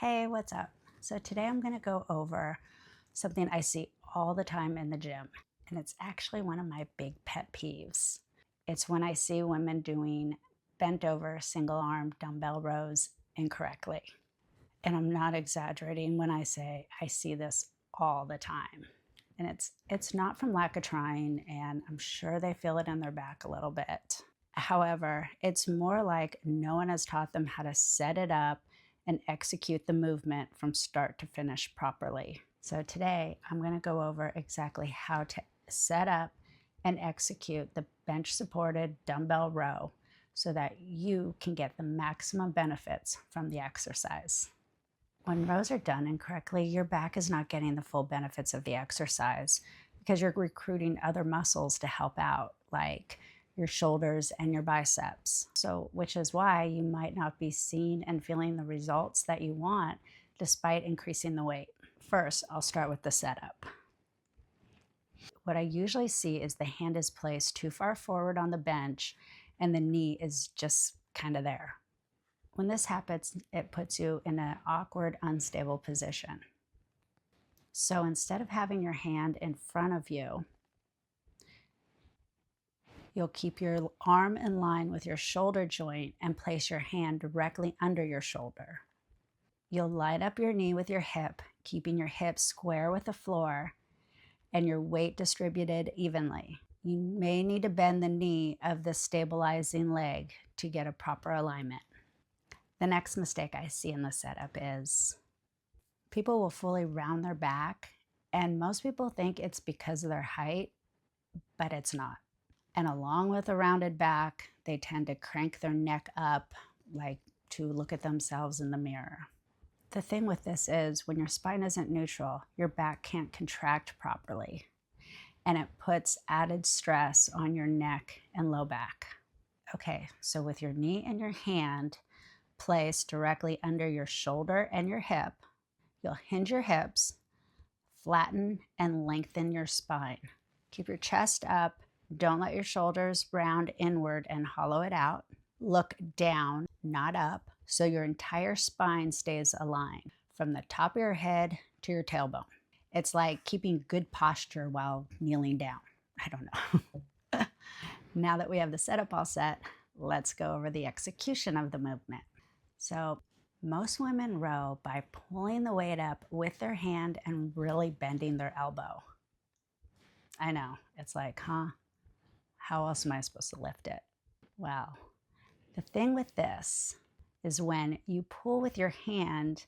Hey, what's up? So today I'm going to go over something I see all the time in the gym, and it's actually one of my big pet peeves. It's when I see women doing bent over single arm dumbbell rows incorrectly. And I'm not exaggerating when I say I see this all the time. And it's not from lack of trying, and I'm sure they feel it in their back a little bit. However, it's more like no one has taught them how to set it up and execute the movement from start to finish properly. So today I'm going to go over exactly how to set up and execute the bench supported dumbbell row so that you can get the maximum benefits from the exercise. When rows are done incorrectly, your back is not getting the full benefits of the exercise because you're recruiting other muscles to help out, like your shoulders and your biceps. So, which is why you might not be seeing and feeling the results that you want despite increasing the weight. First, I'll start with the setup. What I usually see is the hand is placed too far forward on the bench and the knee is just kind of there. When this happens, it puts you in an awkward, unstable position. So instead of having your hand in front of you, you'll keep your arm in line with your shoulder joint and place your hand directly under your shoulder. You'll line up your knee with your hip, keeping your hips square with the floor and your weight distributed evenly. You may need to bend the knee of the stabilizing leg to get a proper alignment. The next mistake I see in the setup is people will fully round their back, and most people think it's because of their height, but it's not. And along with a rounded back, they tend to crank their neck up, like to look at themselves in the mirror. The thing with this is when your spine isn't neutral, your back can't contract properly, and it puts added stress on your neck and low back. Okay, so with your knee and your hand placed directly under your shoulder and your hip, you'll hinge your hips, flatten and lengthen your spine. Keep your chest up. Don't let your shoulders round inward and hollow it out. Look down, not up, so your entire spine stays aligned from the top of your head to your tailbone. It's like keeping good posture while kneeling down. I don't know. Now that we have the setup all set, let's go over the execution of the movement. So most women row by pulling the weight up with their hand and really bending their elbow. I know, it's like, huh? How else am I supposed to lift it? Well, the thing with this is when you pull with your hand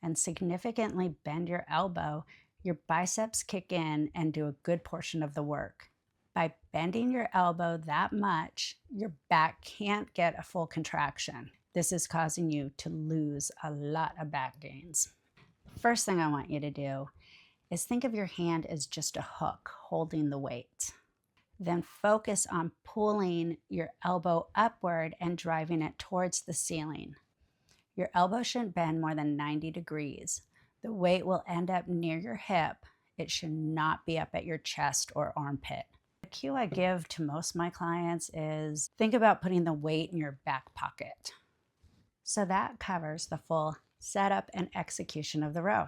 and significantly bend your elbow, your biceps kick in and do a good portion of the work. By bending your elbow that much, your back can't get a full contraction. This is causing you to lose a lot of back gains. First thing I want you to do is think of your hand as just a hook holding the weight. Then focus on pulling your elbow upward and driving it towards the ceiling. Your elbow shouldn't bend more than 90 degrees. The weight will end up near your hip. It should not be up at your chest or armpit. The cue I give to most of my clients is think about putting the weight in your back pocket. So that covers the full setup and execution of the row.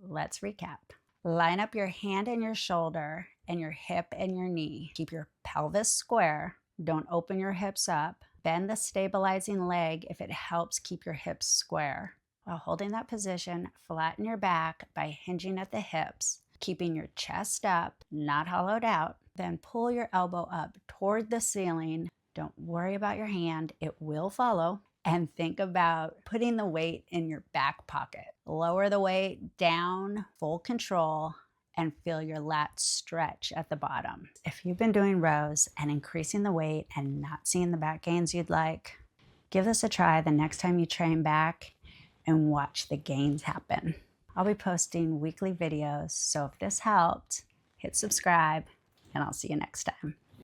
Let's recap. Line up your hand and your shoulder and your hip and your knee. Keep your pelvis square. Don't open your hips up. Bend the stabilizing leg if it helps keep your hips square. While holding that position, flatten your back by hinging at the hips, keeping your chest up, not hollowed out. Then pull your elbow up toward the ceiling. Don't worry about your hand. It will follow. And think about putting the weight in your back pocket. Lower the weight down, full control, and feel your lats stretch at the bottom. If you've been doing rows and increasing the weight and not seeing the back gains you'd like, give this a try the next time you train back and watch the gains happen. I'll be posting weekly videos, so if this helped, hit subscribe, and I'll see you next time.